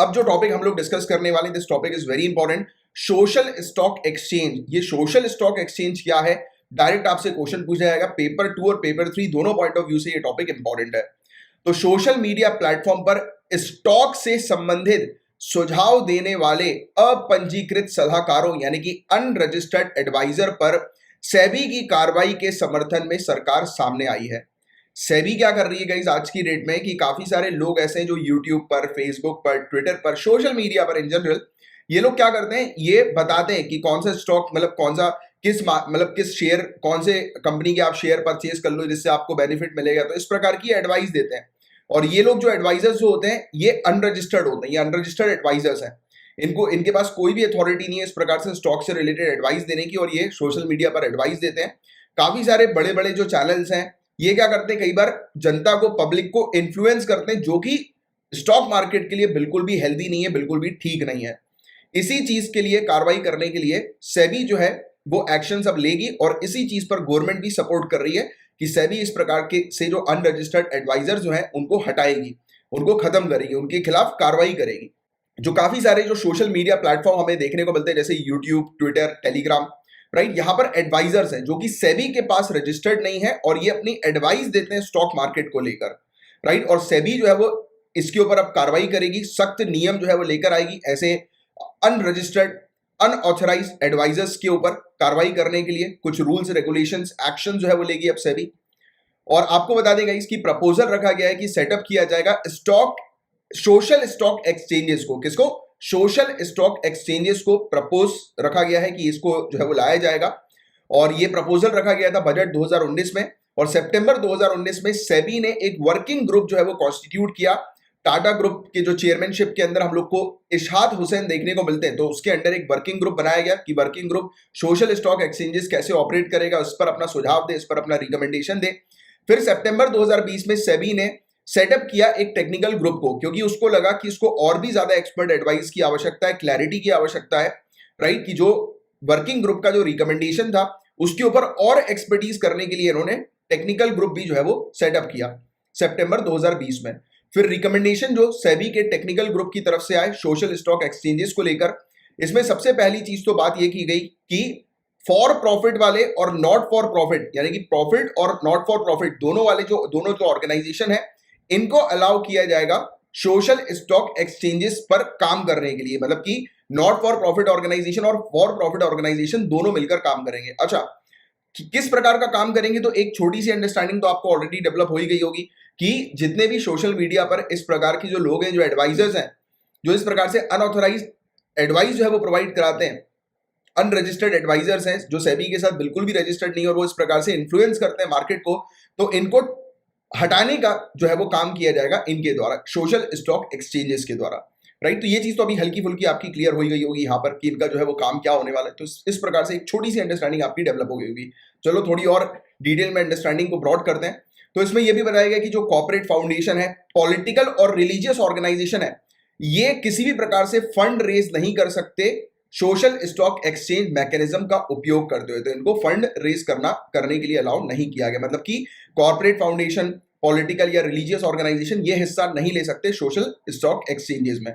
अब जो टॉपिक हम लोग डिस्कस करने वाले हैं, this topic is very important, social stock exchange. ये सोशल स्टॉक एक्सचेंज क्या है, डायरेक्ट आपसे क्वेश्चन पूछा जाएगा पेपर 2 और पेपर 3 दोनों पॉइंट ऑफ व्यू से ये टॉपिक इंपॉर्टेंट है। तो सोशल मीडिया प्लेटफॉर्म पर स्टॉक से संबंधित सुझाव देने वाले अपंजीकृत सलाहकारों यानी कि अनरजिस्टर्ड एडवाइजर पर सेबी की कार्रवाई के समर्थन में सरकार सामने आई है। सेबी क्या कर रही है गाइस आज की डेट में कि काफी सारे लोग ऐसे हैं जो यूट्यूब पर, फेसबुक पर, ट्विटर पर, सोशल मीडिया पर इन जनरल ये लोग क्या करते हैं, ये बताते हैं कि कौन सा स्टॉक मतलब कौन सा किस शेयर, कौन से कंपनी के आप शेयर परचेज कर लो जिससे आपको बेनिफिट मिलेगा। तो इस प्रकार की एडवाइस देते हैं और ये लोग जो एडवाइजर्स जो होते हैं ये अनरजिस्टर्ड होते हैं, ये अनरजिस्टर्ड एडवाइजर्स हैं। इनके पास कोई भी अथॉरिटी नहीं है इस प्रकार से स्टॉक से रिलेटेड एडवाइस देने की और ये सोशल मीडिया पर एडवाइस देते हैं। काफी सारे बड़े बड़े जो चैनल्स हैं ये क्या करते हैं, कई बार जनता को, पब्लिक को इन्फ्लुएंस करते हैं, जो कि स्टॉक मार्केट के लिए बिल्कुल भी हेल्दी नहीं है, बिल्कुल भी ठीक नहीं है। इसी चीज के लिए कार्रवाई करने के लिए सेबी जो है वो एक्शन अब लेगी और इसी चीज पर गवर्नमेंट भी सपोर्ट कर रही है कि सेबी इस प्रकार के से जो अनरजिस्टर्ड एडवाइजर जो है उनको हटाएगी, उनको खत्म करेगी, उनके खिलाफ कार्रवाई करेगी। जो काफी सारे जो सोशल मीडिया प्लेटफॉर्म हमें देखने को मिलते हैं जैसे यूट्यूब, ट्विटर, टेलीग्राम, राइट, यहां पर एडवाइजर्स हैं जो कि सेबी के पास रजिस्टर्ड नहीं है और ये अपनी एडवाइस देते हैं स्टॉक मार्केट को लेकर, राइट। और सेबी जो है वो इसके ऊपर अब कार्रवाई करेगी, सख्त नियम जो है वो लेकर आएगी ऐसे अनरजिस्टर्ड, अनऑथराइज एडवाइजर्स के ऊपर कार्रवाई करने के लिए कुछ रूल्स, रेगुलेशंस, एक्शन जो है वो लेगी अब सेबी। और आपको बता देगा इसकी प्रपोजल रखा गया है कि सेटअप किया जाएगा सोशल स्टॉक एक्सचेंजेस को। किसको? सोशल स्टॉक एक्सचेंजेस को प्रपोज रखा गया है कि इसको जो है वो लाया जाएगा। और ये प्रपोजल रखा गया था बजट 2019 में और सितंबर 2019 में सेबी ने एक वर्किंग ग्रुप जो है वो कॉन्स्टिट्यूट किया। टाटा ग्रुप के जो चेयरमैनशिप के अंदर हम लोग को इशहाद हुसैन देखने को मिलते हैं, तो उसके अंडर एक वर्किंग ग्रुप बनाया गया कि working group social stock exchanges कैसे ऑपरेट करेगा, उस पर अपना सुझाव दे, इस पर अपना रिकमेंडेशन दे। फिर सितंबर 2020 में सेबी ने सेटअप किया एक टेक्निकल ग्रुप को, क्योंकि उसको लगा कि इसको और भी ज्यादा एक्सपर्ट एडवाइस की आवश्यकता है, क्लैरिटी की आवश्यकता है, राइट, कि जो वर्किंग ग्रुप का जो रिकमेंडेशन था उसके ऊपर और एक्सपर्टीज करने के लिए इन्होंने टेक्निकल ग्रुप भी जो है वो सेटअप किया सितंबर 2020 में। फिर रिकमेंडेशन जो सेबी के टेक्निकल ग्रुप की तरफ से आए सोशल स्टॉक एक्सचेंजेस को लेकर, इसमें सबसे पहली चीज तो बात यह की गई कि फॉर प्रॉफिट वाले और नॉट फॉर प्रॉफिट यानी कि प्रॉफिट और नॉट फॉर प्रॉफिट दोनों जो ऑर्गेनाइजेशन है इनको अलाउ किया जाएगा सोशल स्टॉक एक्सचेंजेस पर काम करने के लिए। मतलब कि नॉट फॉर प्रॉफिट ऑर्गेनाइजेशन और फॉर प्रॉफिट ऑर्गेनाइजेशन दोनों मिलकर काम करेंगे। अच्छा, किस प्रकार का काम करेंगे, तो एक छोटी सी अंडरस्टैंडिंग तो आपको ऑलरेडी डेवलप हो ही गई होगी कि जितने भी सोशल मीडिया पर इस प्रकार की जो लोग हैं, जो एडवाइजर्स हैं, जो इस प्रकार से अनऑथराइज एडवाइस जो है वो प्रोवाइड कराते हैं, अनरजिस्टर्ड एडवाइजर्स हैं जो सेबी के साथ बिल्कुल भी रजिस्टर्ड नहीं और वो इस प्रकार से इन्फ्लुएंस करते हैं मार्केट को, तो इनको हटाने का जो है वो काम किया जाएगा इनके द्वारा, सोशल स्टॉक एक्सचेंजेस के द्वारा, राइट। तो ये चीज तो अभी हल्की फुल्की आपकी क्लियर हो गई होगी यहाँ पर कि इनका जो है वो काम क्या होने वाला है। तो इस प्रकार से एक छोटी सी अंडरस्टैंडिंग आपकी डेवलप हो गई होगी। चलो थोड़ी और डिटेल में अंडरस्टैंडिंग को ब्रॉड करते हैं। तो इसमें यह भी बताया गया कि जो कॉर्पोरेट फाउंडेशन है, पॉलिटिकल और रिलीजियस ऑर्गेनाइजेशन है, ये किसी भी प्रकार से फंड रेज नहीं कर सकते सोशल स्टॉक एक्सचेंज मैकेनिज्म का उपयोग करते हुए। तो इनको फंड रेज करने के लिए अलाउ नहीं किया गया। मतलब कि कॉर्पोरेट फाउंडेशन, पॉलिटिकल या रिलीजियस ऑर्गेनाइजेशन ये हिस्सा नहीं ले सकते सोशल स्टॉक एक्सचेंजेस में।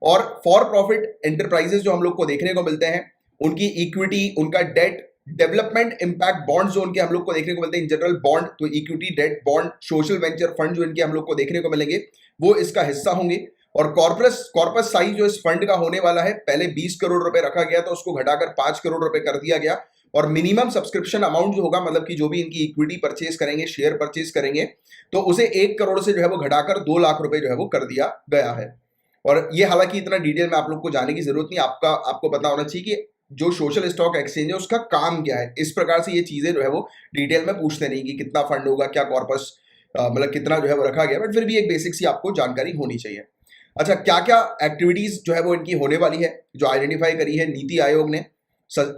और फॉर प्रॉफिट एंटरप्राइजेस जो हम लोग को देखने को मिलते हैं, उनकी इक्विटी, उनका डेट, डेवलपमेंट इम्पैक्ट बॉन्ड जो उनके हम लोग को देखने को मिलते हैं, इन जनरल बॉन्ड, तो equity, debt, bond, social venture fund जो इनके हम लोग को देखने को मिलेंगे वो इसका हिस्सा होंगे। और कॉर्पस साइज जो इस फंड का होने वाला है, पहले 20 करोड़ रुपए रखा गया था, उसको घटाकर 5 करोड़ रुपए कर दिया गया। और मिनिमम सब्सक्रिप्शन अमाउंट जो होगा, मतलब कि जो भी इनकी इक्विटी परचेज करेंगे, शेयर परचेज करेंगे, तो उसे 1 करोड़ से जो है वो घटाकर 2 लाख रुपए जो है वो कर दिया गया है। और ये हालांकि इतना डिटेल में आप लोग को जाने की जरूरत नहीं, आपको पता होना चाहिए कि जो सोशल स्टॉक एक्सचेंज है उसका काम क्या है। इस प्रकार से ये चीजें जो है वो डिटेल में पूछते नहीं कि कितना फंड होगा, क्या कॉर्पस मतलब कितना जो है वो रखा गया, बट फिर भी एक बेसिक सी आपको जानकारी होनी चाहिए। अच्छा, क्या क्या एक्टिविटीज जो है वो इनकी होने वाली है, जो आइडेंटिफाई करी है नीति आयोग ने,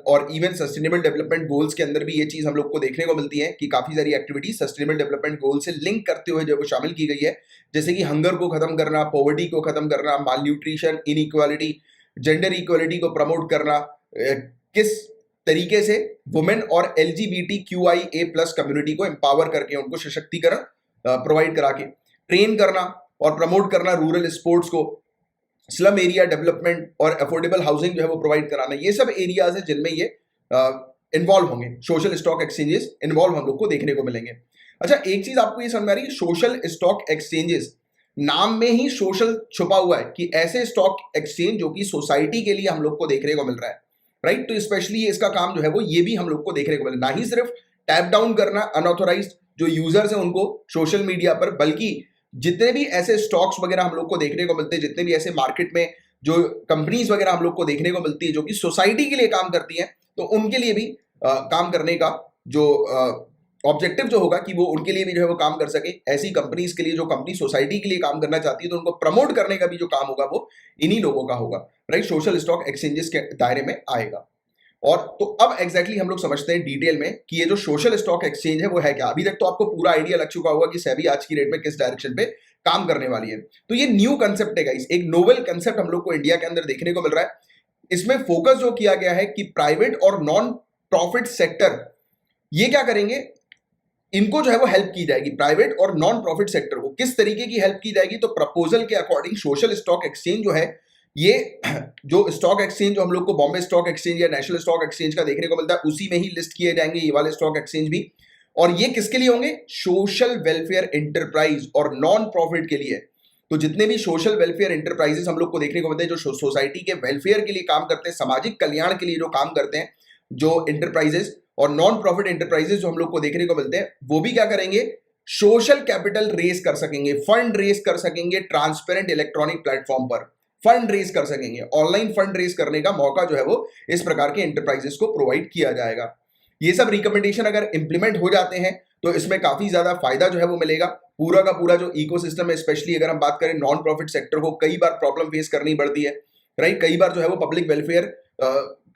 और इवन सस्टेनेबल डेवलपमेंट गोल्स के अंदर भी ये चीज हम लोग को देखने को मिलती है कि काफी सारी एक्टिविटीज सस्टेनेबल डेवलपमेंट गोल से लिंक करते हुए जो वो शामिल की गई है, जैसे कि हंगर को खत्म करना, पॉवर्टी को खत्म करना, माल न्यूट्रिशन, इनइक्वालिटी, जेंडर इक्वालिटी को प्रमोट करना, किस तरीके से वुमेन और LGBTQIA+ कम्युनिटी को एम्पावर करके उनको सशक्तिकरण प्रोवाइड करा के ट्रेन करना और प्रमोट करना रूरल स्पोर्ट्स को, स्लम एरिया डेवलपमेंट और अफोर्डेबल हाउसिंग जो है वो प्रोवाइड कराना, ये सब एरियाज है जिनमें ये इन्वॉल्व होंगे, सोशल स्टॉक एक्सचेंजेस इन्वॉल्व हम लोग को देखने को मिलेंगे। अच्छा, एक चीज आपको ये समझ में आ रही है, सोशल स्टॉक एक्सचेंजेस, नाम में ही सोशल छुपा हुआ है कि ऐसे स्टॉक एक्सचेंज जो कि सोसाइटी के लिए हम लोग को देखने को मिल रहा है, राइट। तो स्पेशली इसका काम जो है वो ये भी हम लोग को देखने को मिल रहा है, ना ही सिर्फ टैप डाउन करना अनऑथोराइज्ड जो यूजर्स हैं उनको सोशल मीडिया पर, बल्कि जितने भी ऐसे स्टॉक्स वगैरह हम लोग को देखने को मिलते हैं, जितने भी ऐसे मार्केट में जो कंपनीज वगैरह हम लोग को देखने को मिलती है जो कि सोसाइटी के लिए काम करती हैं, तो उनके लिए भी काम करने का जो ऑब्जेक्टिव जो होगा कि वो उनके लिए भी जो है वो काम कर सके। ऐसी कंपनीज के लिए जो कंपनी सोसाइटी के लिए काम करना चाहती है तो उनको प्रमोट करने का भी जो काम होगा वो इन्हीं लोगों का होगा, राइट। सोशल स्टॉक एक्सचेंजेस के दायरे में आएगा। और तो अब एग्जैक्टली हम लोग समझते हैं डिटेल में कि ये जो सोशल स्टॉक एक्सचेंज है वो है क्या। अभी तक तो आपको पूरा आइडिया लग चुका होगा कि सेबी आज की डेट में किस डायरेक्शन पे काम करने वाली है। तो ये न्यू कंसेप्ट है गाइस, एक नोवेल कंसेप्ट हम लोग को इंडिया के अंदर देखने को मिल रहा है। इसमें फोकस जो किया गया है कि प्राइवेट और नॉन प्रॉफिट सेक्टर ये क्या करेंगे, इनको जो है वो हेल्प की जाएगी। प्राइवेट और नॉन प्रॉफिट सेक्टर को किस तरीके की हेल्प की जाएगी, तो प्रपोजल के अकॉर्डिंग सोशल स्टॉक एक्सचेंज जो है, ये जो स्टॉक एक्सचेंज जो हम लोग को बॉम्बे स्टॉक एक्सचेंज या नेशनल स्टॉक एक्सचेंज का देखने को मिलता है, उसी में ही लिस्ट किए जाएंगे ये वाले स्टॉक एक्सचेंज भी। और ये किसके लिए होंगे, सोशल वेलफेयर एंटरप्राइज और नॉन प्रॉफिट के लिए। तो जितने भी सोशल वेलफेयर एंटरप्राइजेस हम लोग को देखने को मिलते हैं, जो सोसाइटी के वेलफेयर के लिए काम करते हैं, सामाजिक कल्याण के लिए जो काम करते हैं, जो एंटरप्राइजेस और नॉन प्रॉफिट एंटरप्राइजेस जो हम लोग को देखने को मिलते हैं, वो भी क्या करेंगे, सोशल कैपिटल रेस कर सकेंगे, फंड रेस कर सकेंगे, ट्रांसपेरेंट इलेक्ट्रॉनिक प्लेटफॉर्म पर फंड रेस कर सकेंगे। ऑनलाइन फंड रेस करने का मौका जो है वो इस प्रकार के एंटरप्राइजेस को प्रोवाइड किया जाएगा। ये सब रिकमेंडेशन अगर इंप्लीमेंट हो जाते हैं तो इसमें काफी ज्यादा फायदा जो है वो मिलेगा। पूरा का पूरा जो इकोसिस्टम है, स्पेशली अगर हम बात करें नॉन प्रॉफिट सेक्टर को, कई बार प्रॉब्लम फेस करनी पड़ती है, राइट। कई बार जो है वो पब्लिक वेलफेयर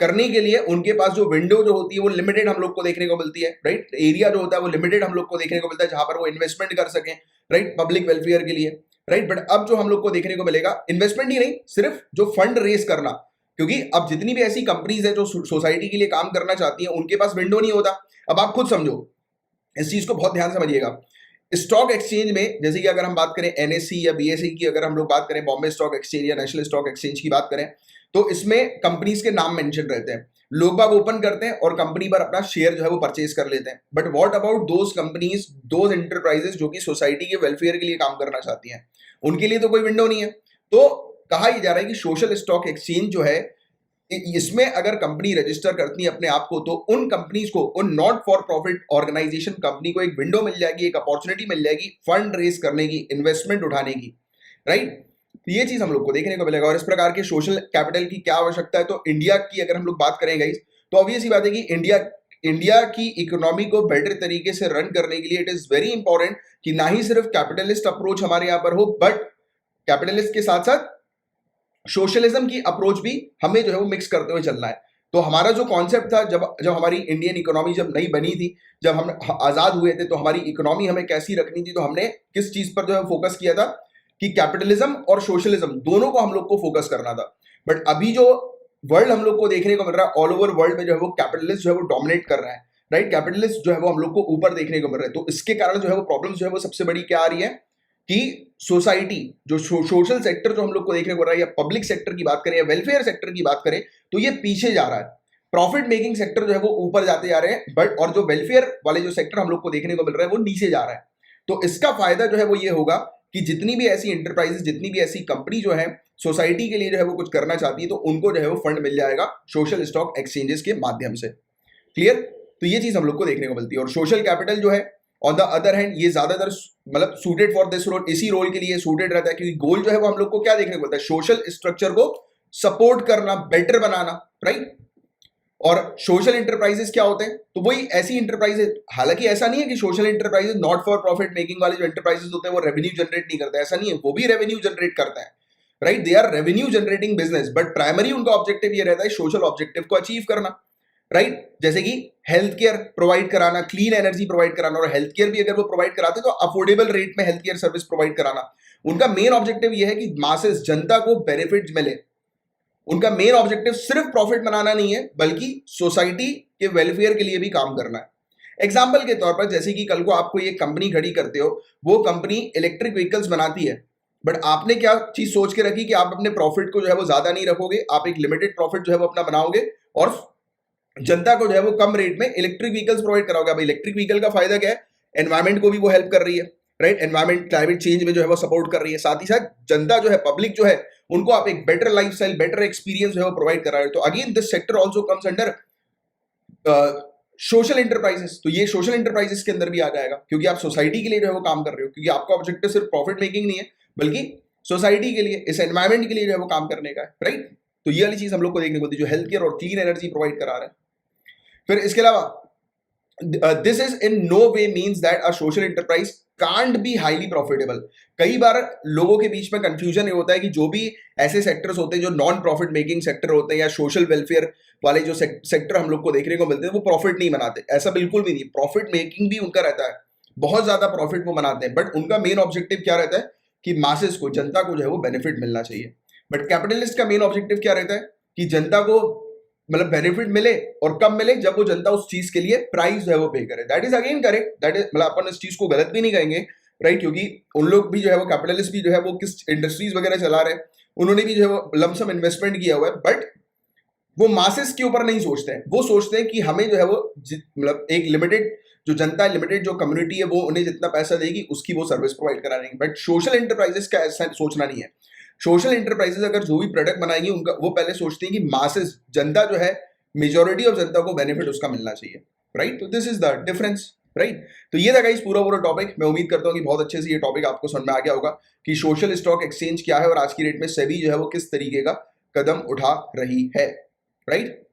करने के लिए उनके पास जो विंडो जो होती है वो लिमिटेड हम लोग को देखने को मिलती है, राइट। एरिया जो होता है वो लिमिटेड हम लोग को देखने को मिलता है जहां पर वो इन्वेस्टमेंट कर सकें, राइट, पब्लिक वेलफेयर के लिए, राइट। बट अब जो हम लोग को देखने को मिलेगा, इन्वेस्टमेंट ही नहीं, सिर्फ जो फंड रेस करना, क्योंकि अब जितनी भी ऐसी कंपनीज है जो सोसाइटी के लिए काम करना चाहती हैं, उनके पास विंडो नहीं होता। अब आप खुद समझो, इस चीज को बहुत ध्यान से समझिएगा। स्टॉक एक्सचेंज में जैसे कि अगर हम बात करें एनएससी या बीएसई की, अगर हम लोग बात करें बॉम्बे स्टॉक एक्सचेंज या नेशनल स्टॉक एक्सचेंज की बात करें, तो इसमें कंपनीज के नाम मेंशन रहते हैं। लोग बाग ओपन करते हैं और कंपनी पर अपना शेयर जो है वो परचेज कर लेते हैं। But what about those companies, those enterprises जो कि सोसाइटी के वेलफेयर के लिए काम करना चाहती हैं, उनके लिए तो कोई विंडो नहीं है। तो कहा यह जा रहा है कि सोशल स्टॉक एक्सचेंज जो है, इसमें अगर कंपनी रजिस्टर करती है अपने आप को, तो उन कंपनीज को, उन not for profit organization company को एक विंडो मिल जाएगी, एक अपॉर्चुनिटी मिल जाएगी फंड रेस करने की, इन्वेस्टमेंट उठाने की, राइट। तो ये चीज हम लोग को देखने को मिलेगा। और इस प्रकार के सोशल कैपिटल की क्या आवश्यकता है, तो इंडिया की अगर हम लोग बात करें गाइस, तो ऑब्वियस ही बात है कि इंडिया की इकोनॉमी को बेटर तरीके से रन करने के लिए इट इज वेरी इंपॉर्टेंट कि ना ही सिर्फ कैपिटलिस्ट अप्रोच हमारे यहाँ पर हो, बट कैपिटलिस्ट के साथ साथ सोशलिज्म की अप्रोच भी हमें जो है वो मिक्स करते हुए चलना है। तो हमारा जो कॉन्सेप्ट था, जब हमारी इंडियन इकोनॉमी जब नई बनी थी, जब हम आजाद हुए थे, तो हमारी इकोनॉमी हमें कैसी रखनी थी, तो हमने किस चीज पर जो है फोकस किया था कि कैपिटलिज्म और सोशलिज्म दोनों को हम लोग को फोकस करना था। बट अभी जो वर्ल्ड हम लोग को देखने को मिल रहा है, ऑल ओवर वर्ल्ड में जो है वो कैपिटलिस्ट जो है वो डोमिनेट कर रहा है, राइट। कैपिटलिस्ट जो है वो हम लोग को ऊपर देखने को मिल रहा है। तो इसके कारण जो है वो प्रॉब्लम जो है वो सबसे बड़ी क्या आ रही है कि सोसाइटी, जो सोशल सेक्टर जो हम लोग को देखने को मिल रहा है, या पब्लिक सेक्टर की बात करें या वेलफेयर सेक्टर की बात करें, तो ये पीछे जा रहा है। प्रॉफिट मेकिंग सेक्टर जो है वो ऊपर जाते जा रहे हैं, बट और जो वेलफेयर वाले जो सेक्टर हम लोग को देखने को मिल रहा है वो नीचे जा रहा है। तो इसका फायदा जो है वो ये होगा कि जितनी भी ऐसी एंटरप्राइजेस, जितनी भी ऐसी कंपनी जो है सोसाइटी के लिए जो है वो कुछ करना चाहती है, तो उनको जो है वो फंड मिल जाएगा सोशल स्टॉक एक्सचेंजेस के माध्यम से। क्लियर। तो ये चीज हम लोग को देखने को मिलती है। और सोशल कैपिटल जो है ऑन द अदर हैंड, ये ज्यादातर मतलब सूटेड फॉर दिस रोल, इसी रोल के लिए सूटेड रहता है, क्योंकि गोल जो है वो हम लोग को क्या देखने को मिलता है, सोशल स्ट्रक्चर को सपोर्ट करना, बेटर बनाना, राइट। और सोशल एंटरप्राइजेस क्या होते हैं, तो वही ऐसी एंटरप्राइजेस, हालांकि ऐसा नहीं है कि social enterprises not for profit making वाले जो एंटरप्राइजेस होते हैं वो रेवेन्यू जनरेट नहीं करते, ऐसा नहीं है, वो भी रेवेन्यू जनरेट करते हैं, right. They are revenue generating business, but primary उनका ऑब्जेक्टिव ये रहता है सोशल ऑब्जेक्टिव को अचीव करना, राइट। जैसे कि हेल्थ केयर प्रोवाइड कराना, क्लीन एनर्जी प्रोवाइड कराना, और हेल्थ केयर भी अगर वो प्रोवाइड कराते तो अफोर्डेबल रेट में हेल्थ केयर सर्विस प्रोवाइड कराना। उनका मेन ऑब्जेक्टिव ये है कि मासेस, जनता को बेनिफिट मिले। उनका मेन ऑब्जेक्टिव सिर्फ प्रॉफिट बनाना नहीं है, बल्कि सोसाइटी के वेलफेयर के लिए भी काम करना है। एग्जाम्पल के तौर पर, जैसे कि कल को आप कोई एक कंपनी खड़ी करते हो, वो कंपनी इलेक्ट्रिक व्हीकल्स बनाती है, बट आपने क्या चीज सोच के रखी कि आप अपने प्रॉफिट को जो है वो ज्यादा नहीं रखोगे, आप एक लिमिटेड प्रॉफिट जो है वो अपना बनाओगे और जनता को जो है वो कम रेट में इलेक्ट्रिक व्हीकल्स प्रोवाइड कराओगे। अब इलेक्ट्रिक व्हीकल का फायदा क्या है, एनवायरमेंट को भी वो हेल्प कर रही है, राइट, एनवायरमेंट क्लाइमेट चेंज में जो है वो सपोर्ट कर रही है, साथ ही साथ जनता जो है, पब्लिक जो है, उनको आप एक बेटर लाइफस्टाइल, बेटर एक्सपीरियंस जो है वो प्रोवाइड करा रहे हो। तो again this sector also comes under social enterprises. तो ये सोशल इंटरप्राइजेस के अंदर भी आ जाएगा, क्योंकि आप सोसाइटी के लिए जो है वो काम कर रहे हो, क्योंकि आपका ऑब्जेक्टिव सिर्फ प्रॉफिट मेकिंग नहीं है, बल्कि सोसाइटी के लिए, इस एनवायरमेंट के लिए जो है वो काम करने का है, राइट। तो ये वाली चीज हम लोग को देखने को मिलती है, जो हेल्थ केयर और क्लीन एनर्जी प्रोवाइड करा रहा है। फिर इसके अलावा this is in no way means that a social enterprise can't be highly profitable. कई बार लोगों के बीच में कंफ्यूजन ये होता है कि जो भी ऐसे सेक्टर्स होते हैं जो नॉन प्रॉफिट मेकिंग सेक्टर होते हैं या सोशल वेलफेयर वाले जो सेक्टर हम लोग को देखने को मिलते हैं, वो प्रॉफिट नहीं बनाते। ऐसा बिल्कुल भी नहीं, प्रॉफिट मेकिंग भी उनका रहता है, बहुत ज्यादा प्रॉफिट वो बनाते हैं, बट उनका मेन ऑब्जेक्टिव क्या रहता है कि मासेस को, जनता को जो है वो बेनिफिट मिलना चाहिए। बट कैपिटलिस्ट का मेन ऑब्जेक्टिव क्या रहता है कि जनता को मतलब बेनिफिट मिले, और कब मिले, जब वो जनता उस चीज के लिए प्राइस जो है वो पे करे। That is again correct, that is मतलब अपन इस चीज को गलत भी नहीं कहेंगे, राइट, क्योंकि उन लोग भी जो है वो कैपिटलिस्ट भी जो है वो किस इंडस्ट्रीज वगैरह चला रहे हैं, उन्होंने भी जो है वो लमसम इन्वेस्टमेंट किया हुआ है, बट वो मासेस के ऊपर नहीं सोचते हैं। वो सोचते हैं कि हमें जो है वो मतलब एक लिमिटेड जो जनता है, लिमिटेड जो कम्युनिटी है, वो उन्हें जितना पैसा देगी उसकी वो सर्विस प्रोवाइड करा देंगे। बट सोशल इंटरप्राइजेस का ऐसा सोचना नहीं है। सोशल इंटरप्राइजेस अगर जो भी प्रोडक्ट बनाएंगे, उनका वो पहले सोचते हैं कि मासेस, जनता जो है, मेजोरिटी ऑफ जनता को बेनिफिट उसका मिलना चाहिए, राइट। तो this is the difference, right. तो ये था गाइस पूरा पूरा टॉपिक। मैं उम्मीद करता हूँ कि बहुत अच्छे से ये टॉपिक आपको समझ में आ गया होगा कि सोशल स्टॉक एक्सचेंज क्या है और आज की डेट में सेबी जो है वो किस तरीके का कदम उठा रही है, राइट।